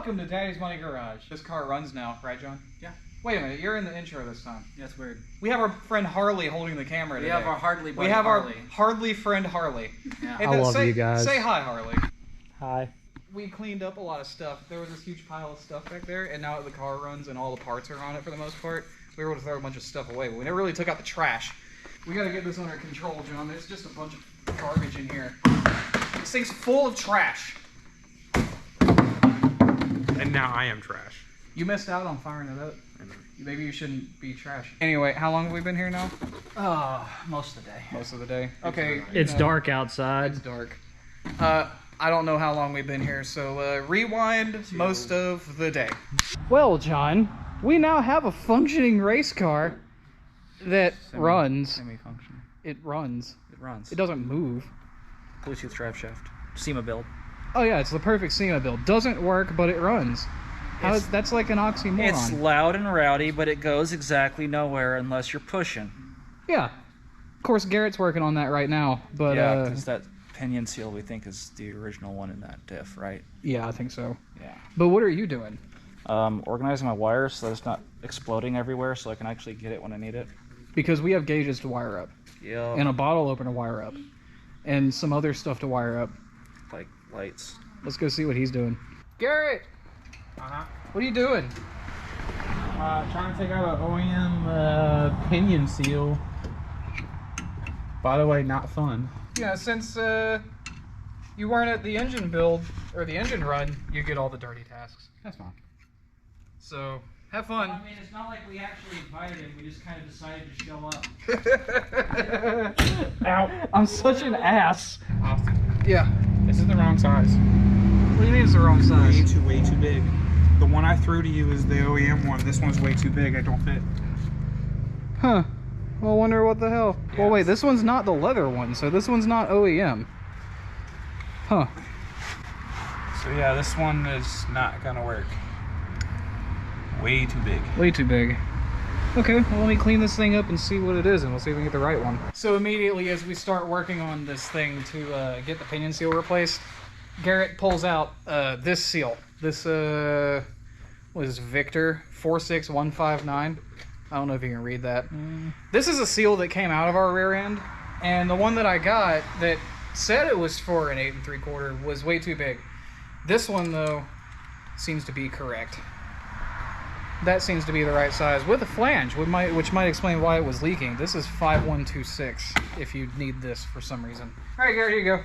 Welcome to Daddy's Money Garage. This car runs now, right, John? Yeah. Wait a minute, you're in the intro this time. That's weird. We have our friend Harley holding the camera today. We have our Harley buddy, We have Harley. our Harley friend Harley. Yeah. And I love say, you guys. Say hi, Harley. Hi. We cleaned up a lot of stuff. There was this huge pile of stuff back there, and now that the car runs and all the parts are on it for the most part, we were able to throw a bunch of stuff away, but we never really took out the trash. We gotta get this under control, John. There's just a bunch of garbage in here. This thing's full of trash. And now I am trash. You missed out on firing it up. Maybe you shouldn't be trash. Anyway, how long have we been here now? Most of the day. Most of the day. Okay. It's dark outside. It's dark. I don't know how long we've been here, so rewind most of the day. Well, John, we now have a functioning race car that runs. Semi-functional. It runs. It runs. It doesn't move. Bluetooth Driveshaft. SEMA build. Oh yeah, it's the perfect SEMA build. Doesn't work, but it runs. That's like an oxymoron. It's loud and rowdy, but it goes exactly nowhere unless you're pushing. Yeah. Of course, Garrett's working on that right now, but Yeah, because that pinion seal we think is the original one in that diff, right? yeah, I think so. Yeah. But what are you doing? Organizing my wires so that it's not exploding everywhere, so I can actually get it when I need it. Because we have gauges to wire up, Yeah. and a bottle opener to wire up, and some other stuff to wire up. Like lights. Let's go see what he's doing. Garrett, what are you doing? Trying to take out an OEM pinion seal. By the way, not fun. Yeah, since you weren't at the engine build or the engine run, you get all the dirty tasks. That's fine. So have fun. I mean, it's not like we actually invited him. We just kind of decided to show up. Ow! I'm such an ass. Austin, Yeah. this is the wrong size. What do you mean it's the wrong size? Way too big. The one I threw to you is the OEM one. This one's way too big. I don't fit. Huh. Well, I wonder what the hell. Yeah. Well, wait, this one's not the leather one, so this one's not OEM. Huh. So yeah, this one is not gonna work. Way too big. Way too big. Okay, well, let me clean this thing up and see what it is, and we'll see if we can get the right one. So immediately as we start working on this thing to get the pinion seal replaced, Garrett pulls out this seal. This, what is Victor 46159? I don't know if you can read that. This is a seal that came out of our rear end, and the one that I got that said it was for an 8 3/4 was way too big. This one, though, seems to be correct. That seems to be the right size with a flange, which might explain why it was leaking. This is 5126 if you need this for some reason. All right, Garrett, here you go.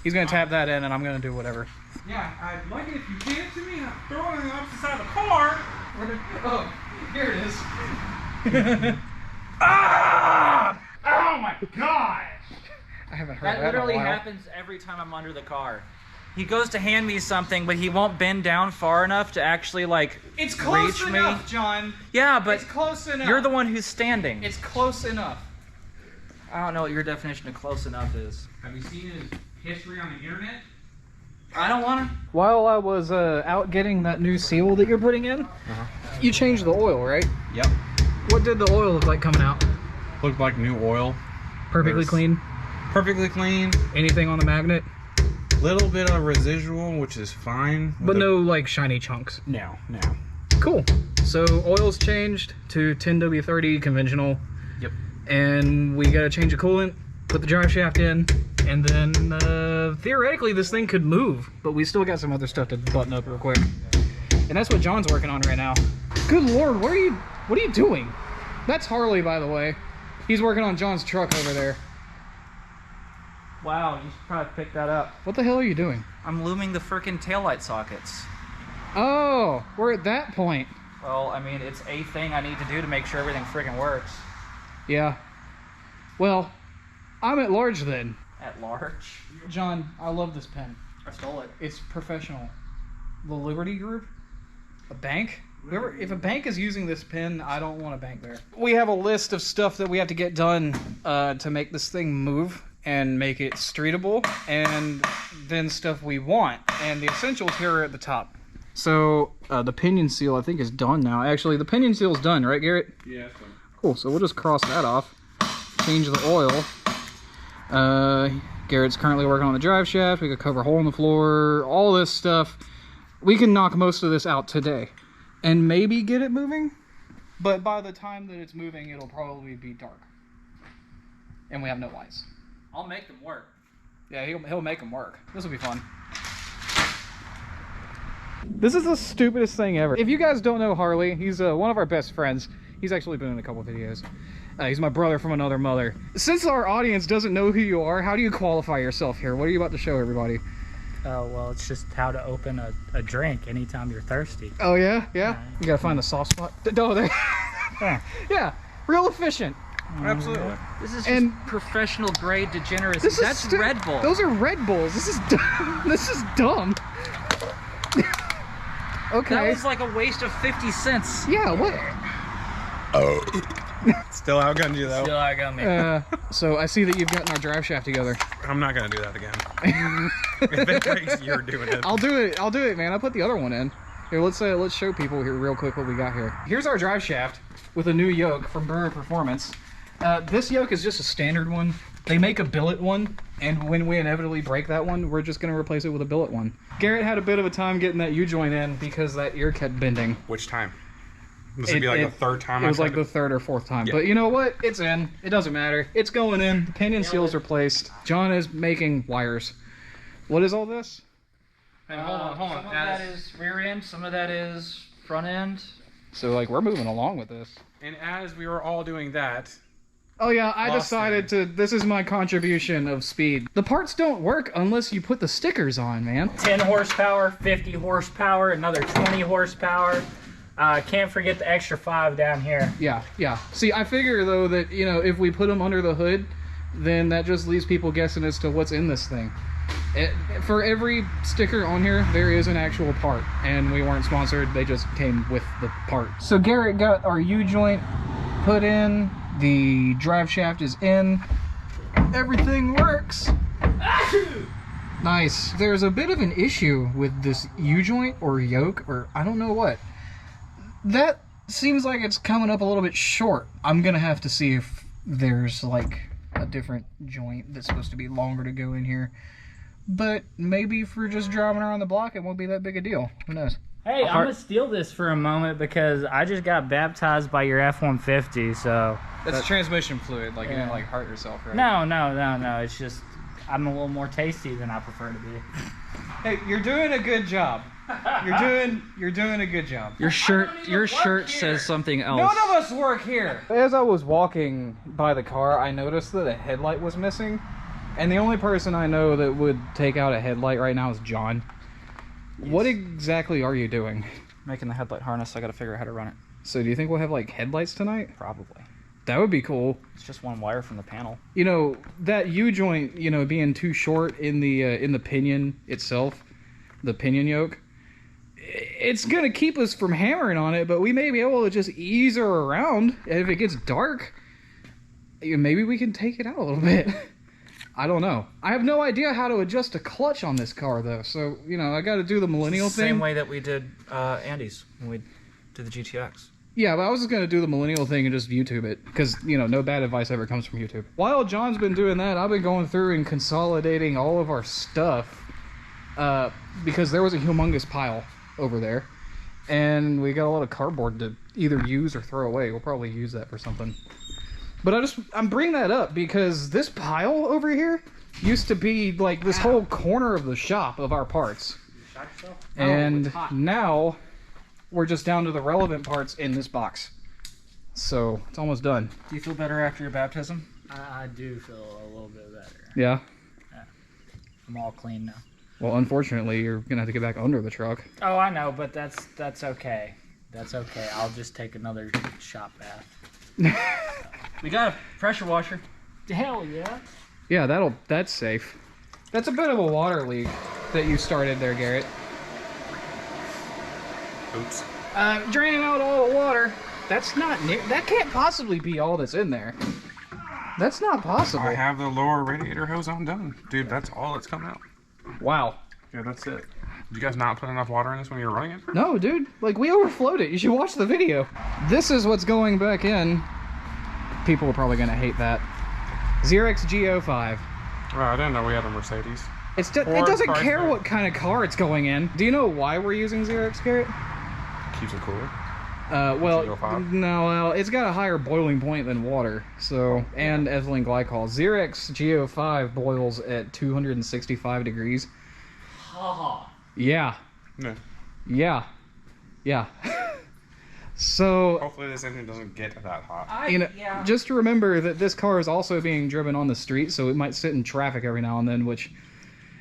He's gonna tap that in, and I'm gonna do whatever. Yeah, I'd like it if you gave it to me and I'm throwing it on the opposite side of the car. Oh, here it is. Ah! Oh my gosh! I haven't heard That that literally in a while. happens every time I'm under the car. He goes to hand me something, but he won't bend down far enough to actually, like, It's close reach enough, me. John. Yeah, but It's close enough. you're the one who's standing. It's close enough. I don't know what your definition of close enough is. Have you seen his history on the internet? I don't want to. While I was out getting that new seal that you're putting in, you changed the oil, right? Yep. What did the oil look like coming out? Looked like new oil. Perfectly There's- clean? Perfectly clean. Anything on the magnet? Little bit of residual, which is fine. But no, like, shiny chunks. No. Cool. So oil's changed to 10W30 conventional. Yep. And we gotta change the coolant, put the drive shaft in, and then theoretically this thing could move, but we still got some other stuff to button up real quick. And that's what John's working on right now. Good Lord, what are you doing? That's Harley, by the way. He's working on John's truck over there. Wow, you should probably pick that up. What the hell are you doing? I'm looming the frickin' taillight sockets. Oh, we're at that point. Well, I mean, it's a thing I need to do to make sure everything frickin' works. Yeah. Well, I'm at large then. At large? John, I love this pen. I stole it. It's professional. The Liberty Group? A bank? If a bank is using this pen, I don't want a bank there. We have a list of stuff that we have to get done to make this thing move and make it streetable, and then stuff we want. And the essentials here are at the top. So the pinion seal, I think, is done now. Actually, the pinion seal is done, right, Garrett? Yeah, that's fine. Cool, so we'll just cross that off. Change the oil. Garrett's currently working on the drive shaft. We could cover a hole in the floor, all this stuff. We can knock most of this out today and maybe get it moving. But by the time that it's moving, it'll probably be dark. And we have no lights. I'll make them work. Yeah, he'll make them work. This will be fun. This is the stupidest thing ever. If you guys don't know Harley, he's one of our best friends. He's actually been in a couple of videos. He's my brother from another mother. Since our audience doesn't know who you are, how do you qualify yourself here? What are you about to show everybody? Oh, well, it's just how to open a drink anytime you're thirsty. Oh, yeah? Yeah? You gotta find the soft spot. Oh, there. Yeah, real efficient. Absolutely. This is just professional grade degeneracy. That's Red Bull. Those are Red Bulls. This is dumb. This is dumb. Okay. That was like a waste of 50 cents. Yeah, what? Still outgunned you though. Still I got me. So I see that you've gotten our drive shaft together. I'm not gonna do that again. If it breaks, you're doing it. I'll do it, man. I'll put the other one in. Here, let's show people here real quick what we got here. Here's our drive shaft with a new yoke from Brewer Performance. This yoke is just a standard one. They make a billet one, and when we inevitably break that one, we're just gonna replace it with a billet one. Garrett had a bit of a time getting that U-joint in because that ear kept bending. Which time? This would be like the third time. It was like the third or fourth time. Yeah. But you know what? It's in. It doesn't matter. It's going in. The pinion seal's replaced. John is making wires. What is all this? And hold on. Some of that is rear end. Some of that is front end. So like we're moving along with this. And as we were all doing that. Oh yeah, I decided to. This is my contribution of speed. The parts don't work unless you put the stickers on, man. 10 horsepower, 50 horsepower, another 20 horsepower. Can't forget the extra 5 down here. Yeah, yeah. See, I figure though that, you know, if we put them under the hood, then that just leaves people guessing as to what's in this thing. For every sticker on here, there is an actual part, and we weren't sponsored. They just came with the part. So Garrett got our U-joint put in. The drive shaft is in. Everything works. Nice. There's a bit of an issue with this U-joint or yoke, or I don't know what. That seems like it's coming up a little bit short. I'm gonna have to see if there's like a different joint that's supposed to be longer to go in here. But maybe if we're just driving around the block, it won't be that big a deal. Who knows? Hey, I'm gonna steal this for a moment because I just got baptized by your F-150, so... That's transmission fluid, like you didn't like hurt yourself, right? No. It's just I'm a little more tasty than I prefer to be. Hey, you're doing a good job. You're doing a good job. Your shirt says something else. None of us work here. As I was walking by the car, I noticed that a headlight was missing, and the only person I know that would take out a headlight right now is John. Yes. What exactly are you doing? Making the headlight harness. I got to figure out how to run it. So do you think we'll have like headlights tonight? Probably. That would be cool. It's just one wire from the panel. You know, that U-joint, you know, being too short in the pinion itself, the pinion yoke, it's gonna keep us from hammering on it, but we may be able to just ease her around. And if it gets dark, maybe we can take it out a little bit. I don't know. I have no idea how to adjust a clutch on this car, though. So, you know, I got to do the millennial thing. Same way that we did Andy's when we did the GTX. Yeah, but I was just going to do the millennial thing and just YouTube it. Because, you know, no bad advice ever comes from YouTube. While John's been doing that, I've been going through and consolidating all of our stuff. Because there was a humongous pile over there. And we got a lot of cardboard to either use or throw away. We'll probably use that for something. But I'm bringing that up because this pile over here used to be like this whole corner of the shop of our parts. And now we're just down to the relevant parts in this box. So it's almost done. Do you feel better after your baptism? I do feel a little bit better. Yeah? I'm all clean now. Well, unfortunately, you're going to have to get back under the truck. Oh, I know, but that's okay. That's okay. I'll just take another shop bath. We got a pressure washer. Hell yeah. Yeah, that's safe. That's a bit of a water leak that you started there, Garrett. Oops. Draining out all the water. That's not near. That can't possibly be all that's in there. That's not possible. I have the lower radiator hose on done. Dude, that's all that's coming out. Wow. Yeah, that's it. Did you guys not put enough water in this when you were running it? No, dude. Like, we overflowed it. You should watch the video. This is what's going back in. People are probably going to hate that. Xerox G05. Oh, I didn't know we had a Mercedes. It doesn't care what kind of car it's going in. Do you know why we're using Xerox, Garrett? Keeps it cooler. Well, GO5? no, well, it's got a higher boiling point than water, so, and ethylene glycol. Xerox GO5 boils at 265 degrees. Yeah. No. Yeah. Yeah. So, hopefully this engine doesn't get that hot. just remember that this car is also being driven on the street, so it might sit in traffic every now and then, which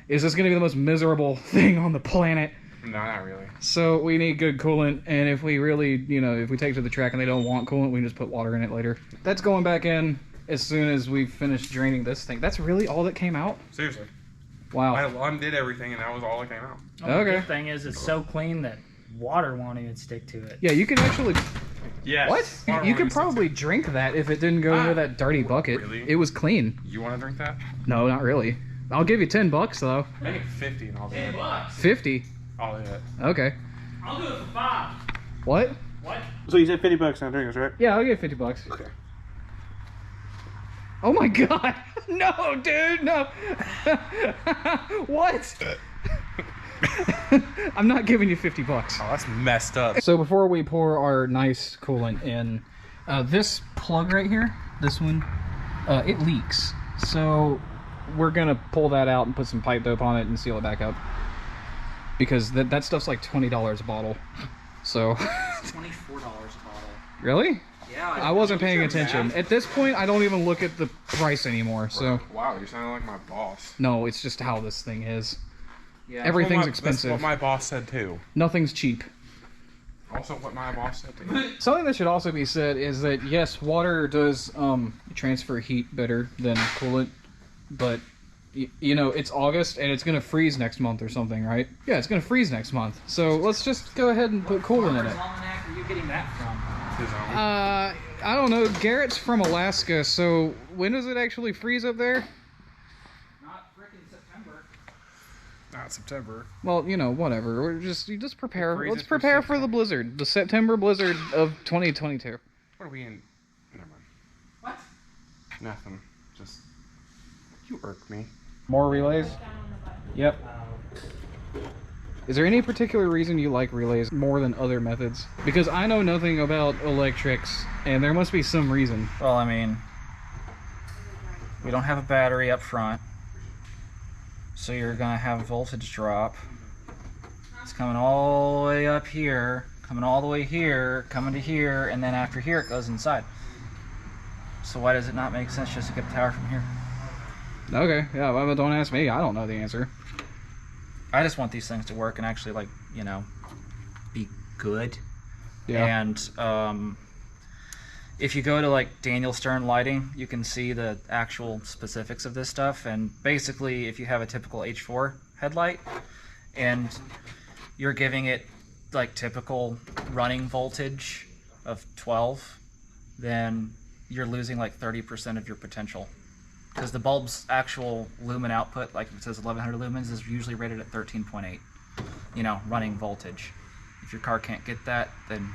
is just going to be the most miserable thing on the planet. No, not really. So we need good coolant, and if we really, if we take it to the track and they don't want coolant, we can just put water in it later. That's going back in as soon as we finish draining this thing. That's really all that came out? Seriously. Wow. I undid everything, and that was all that came out. The good thing is it's so clean that water won't even stick to it. Yeah, you can actually... Yes. What? You could probably drink that if it didn't go into that dirty bucket. Really? It was clean. You want to drink that? No, not really. I'll give you $10 though. Make it 50 and I'll do it. $10. 50? I'll do it. Okay. I'll do it for 5. What? What? So you said $50 on drinks, right? Yeah, I'll give you $50. Okay. Oh my god! No, dude, no! What? I'm not giving you $50. Oh, that's messed up. So before we pour our nice coolant in, this plug right here, this one, it leaks. So we're gonna pull that out and put some pipe dope on it and seal it back up. Because that stuff's like $20 a bottle. So... It's $24 a bottle. Really? Yeah. I wasn't paying attention. At this point, I don't even look at the price anymore, so... Wow, you sound like my boss. No, it's just how this thing is. Yeah. Everything's expensive. That's what my boss said too. Nothing's cheap. Also what my boss said too. Something that should also be said is that, yes, water does transfer heat better than coolant, but, it's August and it's going to freeze next month or something, right? Yeah, it's going to freeze next month. So let's just go ahead and put coolant in it. Almanac are you getting that from? His own. I don't know. Garrett's from Alaska, so when does it actually freeze up there? Not frickin' September. Not September. Well, whatever. You just prepare. Freeze Let's it for prepare for the blizzard, the September blizzard of 2022. What are we in? Never mind. What? Nothing. Just... You irk me. More relays? Yep. Is there any particular reason you like relays more than other methods? Because I know nothing about electrics, and there must be some reason. Well, I mean, we don't have a battery up front, so you're gonna have a voltage drop. It's coming all the way up here, coming all the way here, coming to here, and then after here it goes inside. So why does it not make sense just to get the power from here? Okay, yeah, well, don't ask me. I don't know the answer. I just want these things to work and actually, be good. Yeah. And if you go to Daniel Stern lighting, you can see the actual specifics of this stuff. And basically, if you have a typical H4 headlight and you're giving it typical running voltage of 12, then you're losing 30% of your potential. Because the bulb's actual lumen output, if it says 1100 lumens, is usually rated at 13.8, running voltage. If your car can't get that, then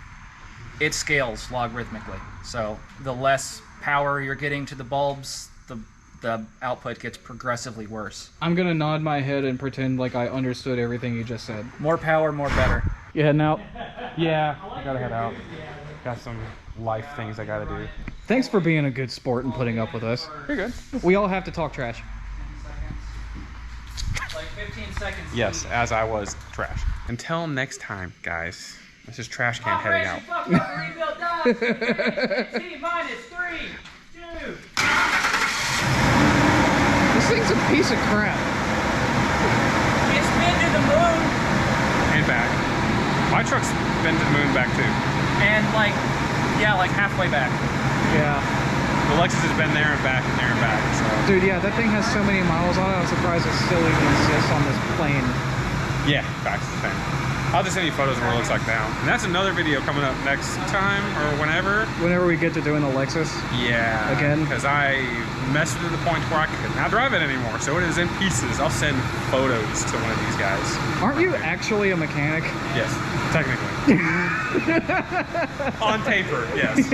it scales logarithmically. So the less power you're getting to the bulbs, the output gets progressively worse. I'm gonna nod my head and pretend like I understood everything you just said. More power, more better. You heading out? Yeah, I gotta head out. Got some life things I gotta do. Thanks for being a good sport and putting up with us. You're good. We all have to talk trash. 15 seconds. Yes, as I was trash. Until next time, guys. This is Trash Can heading out. T-minus 3, 2. This thing's a piece of crap. It's been to the moon. And back. My truck's been to the moon back too. And halfway back. Yeah. The Lexus has been there and back and there and back. So. Dude, yeah, that thing has so many miles on it, I'm surprised it still even exists on this plane. Yeah, back to the thing. I'll just send you photos of what it looks like now. And that's another video coming up next time or whenever. Whenever we get to doing the Lexus. Yeah. Again? Because I messed it to the point where I could not drive it anymore. So it is in pieces. I'll send photos to one of these guys. Aren't you actually a mechanic? Yes, technically. On paper, yes.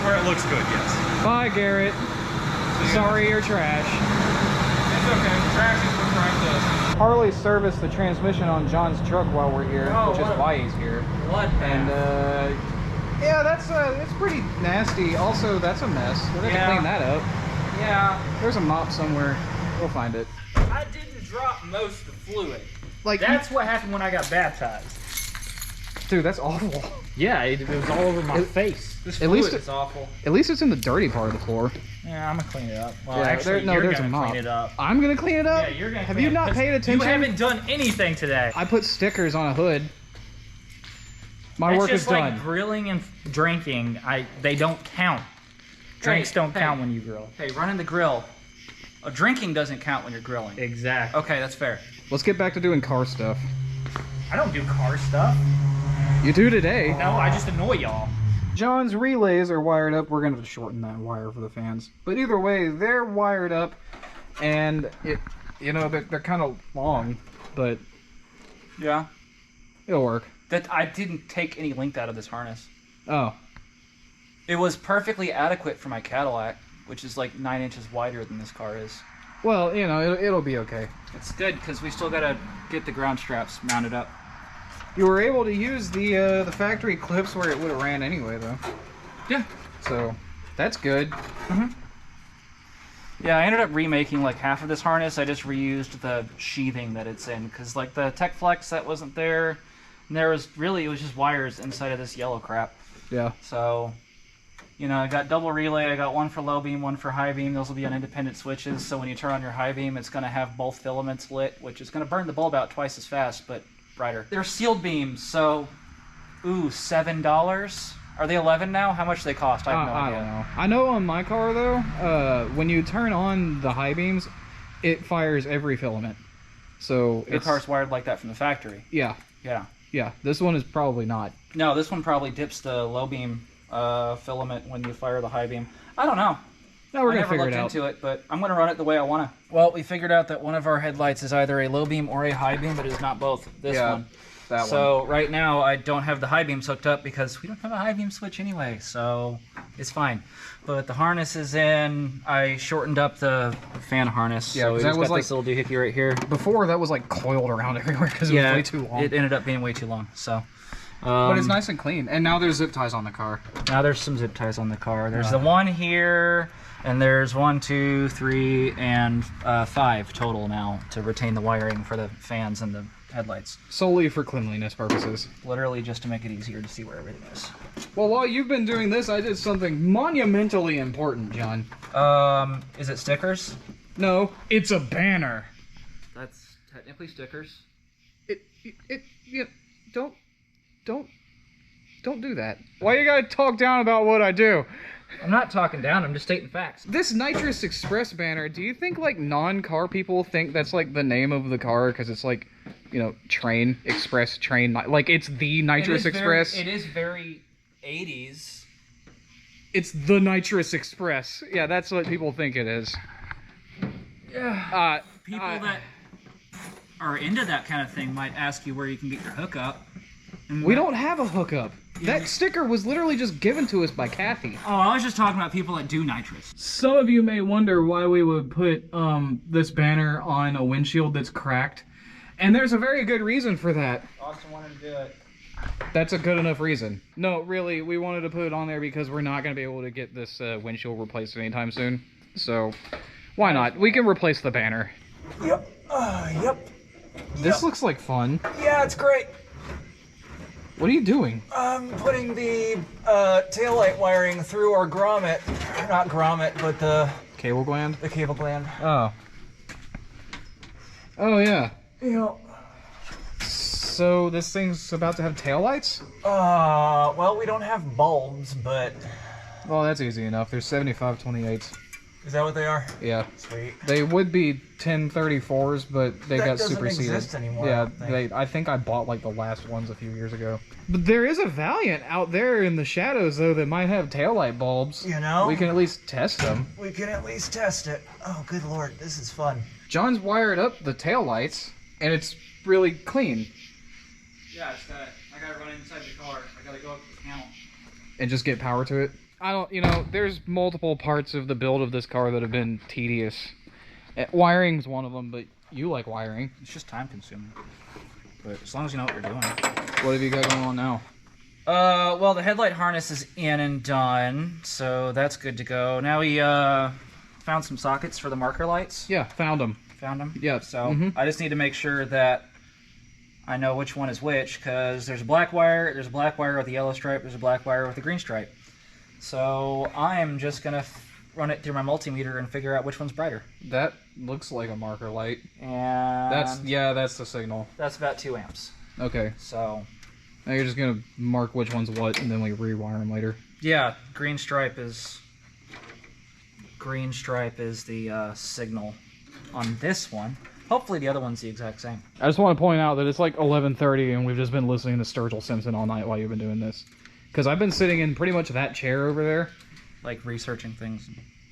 Where it looks good, yes. Bye, Garrett. Sorry you're trash. okay. Traction was right to Harley serviced the transmission on John's truck while we're here, which is why he's here. What? And yeah, that's it's pretty nasty. Also, that's a mess. We're gonna have to clean that up. Yeah. There's a mop somewhere. We'll find it. I didn't drop most of the fluid. Like That's what happened when I got baptized. dude, that's awful. Yeah, it was all over my face. This fluid is awful. At least it's in the dirty part of the floor. Yeah, I'm gonna clean it up. Well, Yeah, actually, no, you're there's a gonna mop. clean it up. I'm gonna clean it up. Yeah, you're gonna. Have clean you it, not 'cause paid attention? You haven't done anything today. I put stickers on a hood. My That's work just is done. like grilling and drinking. They don't count. Drinks don't count when you grill. Hey, running the grill. Drinking doesn't count when you're grilling. Exactly. Okay, that's fair. Let's get back to doing car stuff. I don't do car stuff. You do today. No, I just annoy y'all. John's relays are wired up. We're gonna shorten that wire for the fans. But either way, they're wired up, and they're kind of long, but Yeah. it'll work. That I didn't take any length out of this harness. Oh, It was perfectly adequate for my Cadillac, which is like 9 inches wider than this car is. well, it'll be okay. It's good because we still gotta get the ground straps mounted up. You were able to use the factory clips where it would have ran anyway, though. Yeah. So that's good. Yeah, I ended up remaking like half of this harness. I just reused the sheathing that it's in because like the Tech Flex that wasn't there, and it was just wires inside of this yellow crap. Yeah. So, I got double relay. I got one for low beam, one for high beam. Those will be on independent switches. So when you turn on your high beam, it's going to have both filaments lit, which is going to burn the bulb out twice as fast, but brighter. They're sealed beams, so $7. Are they 11 now? How much do they cost? I have no I idea. don't know. I know on my car though, when you turn on the high beams, it fires every filament. So Your car's wired like that from the factory. Yeah. Yeah. This one is probably not. No, this one probably dips the low beam filament when you fire the high beam. I don't know. No, we're I gonna never figure looked it out. into it, but I'm going to run it the way I want to. Well, we figured out that one of our headlights is either a low beam or a high beam, but it's not both. This one. That one. So right now I don't have the high beams hooked up because we don't have a high beam switch anyway, so it's fine. But the harness is in. I shortened up the fan harness. Yeah, so we that just was got like this little doohickey right here. Before that was like coiled around everywhere because it was way too long. It ended up being way too long. So. But it's nice and clean. And now there's zip ties on the car. Now there's some zip ties on the car. There's the one here, and there's 1, 2, 3, and 5 total now to retain the wiring for the fans and the headlights. Solely for cleanliness purposes. Literally just to make it easier to see where everything is. Well, while you've been doing this, I did something monumentally important, John. Is it stickers? No, it's a banner. That's technically stickers. Don't do that. Why you gotta talk down about what I do? I'm not talking down. I'm just stating facts. This Nitrous Express banner, do you think like non-car people think that's like the name of the car because it's like, train, express, train, like it's the Nitrous Express? It is very 80s. It's the Nitrous Express. Yeah, that's what people think it is. Yeah. People that are into that kind of thing might ask you where you can get your hookup. We don't have a hookup. That sticker was literally just given to us by Kathy. Oh, I was just talking about people that do nitrous. Some of you may wonder why we would put this banner on a windshield that's cracked. And there's a very good reason for that. Austin wanted to do it. That's a good enough reason. No, really, we wanted to put it on there because we're not going to be able to get this windshield replaced anytime soon. So, why not? We can replace the banner. Yep. This looks like fun. Yeah, it's great. What are you doing? I'm putting the taillight wiring through our grommet. Not grommet, but the Cable gland? the cable gland. Oh. Oh, yeah. Yeah. So this thing's about to have taillights? Well, we don't have bulbs, but... Well, that's easy enough. There's 75/28s. Is that what they are? Yeah. Sweet. They would be 1034s, but they got doesn't superseded. exist anymore, Yeah, I don't think. I think I bought like the last ones a few years ago. But there is a Valiant out there in the shadows though that might have taillight bulbs. You know? We can at least test them. We can at least test it. Oh, good lord, this is fun. John's wired up the taillights and it's really clean. Yeah, I gotta run inside the car. I gotta go up to the panel. And just get power to it. There's multiple parts of the build of this car that have been tedious. Wiring's one of them, but you like wiring. It's just time consuming. But as long as you know what you're doing. What have you got going on now? Well, the headlight harness is in and done, so that's good to go. Now we found some sockets for the marker lights. Yeah, found them. Found them? Yeah. So I just need to make sure that I know which one is which, because there's a black wire with a yellow stripe, there's a black wire with a green stripe. So I'm just going to run it through my multimeter and figure out which one's brighter. That looks like a marker light. And that's the signal. that's about 2 amps. Okay. So Now you're just gonna mark which one's what, and then we rewire them later. yeah, green stripe is the signal on this one. Hopefully the other one's the exact same. I just want to point out that it's like 11:30, and we've just been listening to Sturgill Simpson all night while you've been doing this. Because I've been sitting in pretty much that chair over there. Like researching things.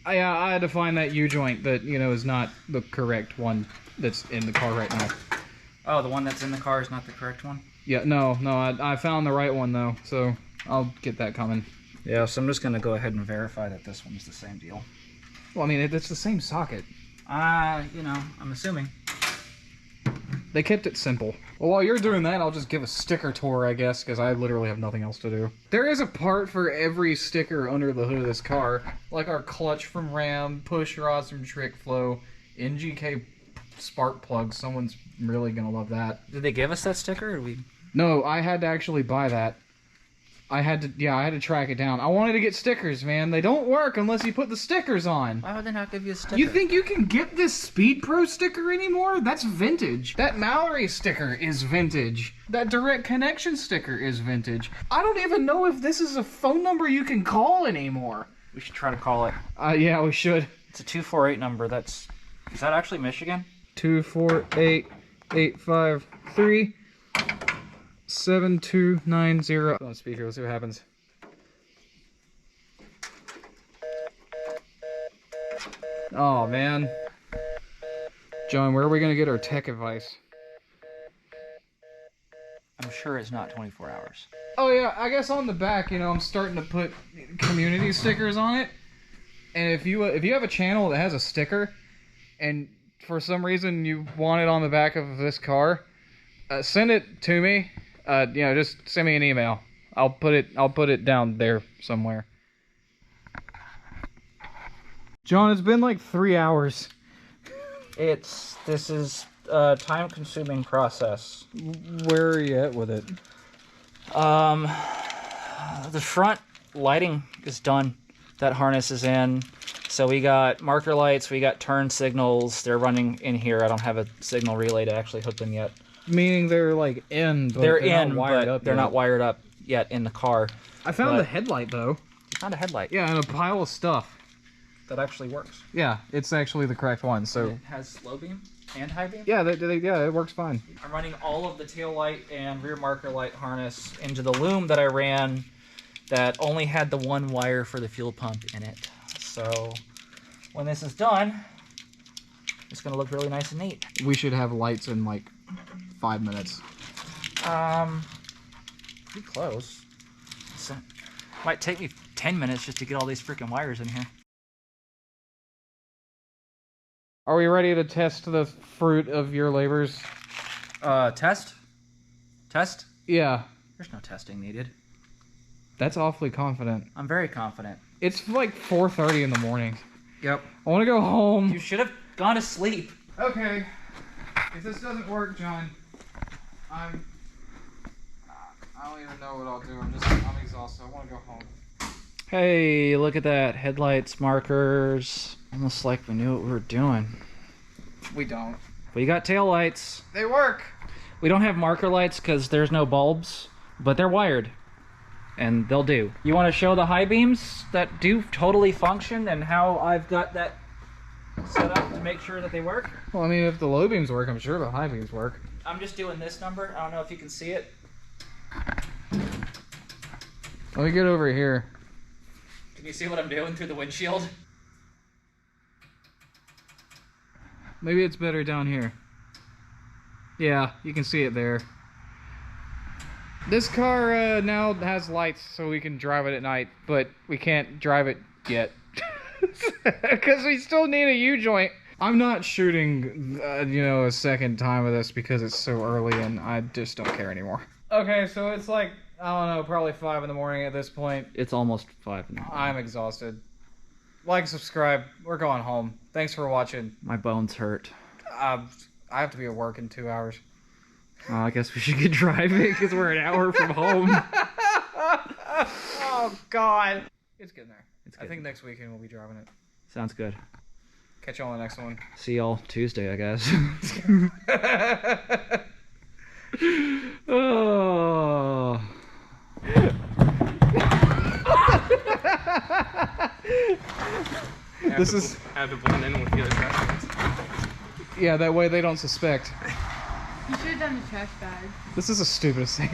I had to find that U-joint that, is not the correct one that's in the car right now. Oh, the one that's in the car is not the correct one? Yeah, no, I found the right one, though, so I'll get that coming. Yeah, so I'm just going to go ahead and verify that this one's the same deal. Well, I mean, it's the same socket. I'm assuming. They kept it simple. Well, while you're doing that, I'll just give a sticker tour, I guess, because I literally have nothing else to do. There is a part for every sticker under the hood of this car, like our clutch from Ram, push rods from Trick Flow, NGK spark plugs. Someone's really gonna love that. Did they give us that sticker, or No, I had to actually buy that. I had to track it down. I wanted to get stickers, man. They don't work unless you put the stickers on. Why would they not give you a sticker? You think you can get this Speed Pro sticker anymore? That's vintage. That Mallory sticker is vintage. That Direct Connection sticker is vintage. I don't even know if this is a phone number you can call anymore. We should try to call it. Yeah, we should. It's a 248 number. Is that actually Michigan? 248-853 7290. On speaker, let's see what happens. Oh man. John, where are we gonna get our tech advice? I'm sure it's not 24 hours. Oh yeah, I guess on the back, I'm starting to put community stickers on it. And if you have a channel that has a sticker, and for some reason you want it on the back of this car, send it to me. Just send me an email. I'll put it down there somewhere. John, it's been like 3 hours. This is a time-consuming process. Where are you at with it? The front lighting is done. That harness is in. So we got marker lights, we got turn signals. They're running in here. I don't have a signal relay to actually hook them yet. Meaning they're like in, but they're not in, wired but up they're yet. not wired up yet in the car. I found the headlight though. You found a headlight. Yeah, and a pile of stuff. That actually works. Yeah, it's actually the correct one. So It has low beam and high beam. yeah, it works fine. I'm running all of the tail light and rear marker light harness into the loom that I ran that only had the one wire for the fuel pump in it. So when this is done, it's going to look really nice and neat. We should have lights in like 5 minutes. Pretty close. So, might take me 10 minutes just to get all these freaking wires in here. Are we ready to test the fruit of your labors? Test? Test? Yeah, There's no testing needed. that's awfully confident. I'm very confident. It's like 4:30 in the morning. Yep. I want to go home. You should have gone to sleep. Okay. If this doesn't work, John, I don't even know what I'll do. I'm exhausted. I want to go home. Hey, look at that. Headlights, markers. Almost like we knew what we were doing. We don't. We got tail lights. They work. We don't have marker lights because there's no bulbs, but they're wired. And they'll do. You want to show the high beams that do totally function and how I've got that set up to make sure that they work? Well, I mean, if the low beams work, I'm sure the high beams work. I'm just doing this number. I don't know if you can see it. Let me get over here. Can you see what I'm doing through the windshield? Maybe it's better down here. Yeah, you can see it there. This car now has lights so we can drive it at night, but we can't drive it yet. Because we still need a U-joint. I'm not shooting, you know, a second time of this because it's so early and I just don't care anymore. Okay, so it's like, I don't know, probably 5 in the morning at this point. It's almost 5 now. I'm exhausted. Like, subscribe. We're going home. Thanks for watching. My bones hurt. I have to be at work in 2 hours. I guess we should get driving because we're an hour from home. Oh, God. It's getting there. It's I getting think next weekend we'll be driving it. Sounds good. Catch you on the next one. See y'all Tuesday, I guess. Oh. I have to blend in with the other trash. Yeah, that way they don't suspect. You should have done the trash bag. This is the stupidest thing.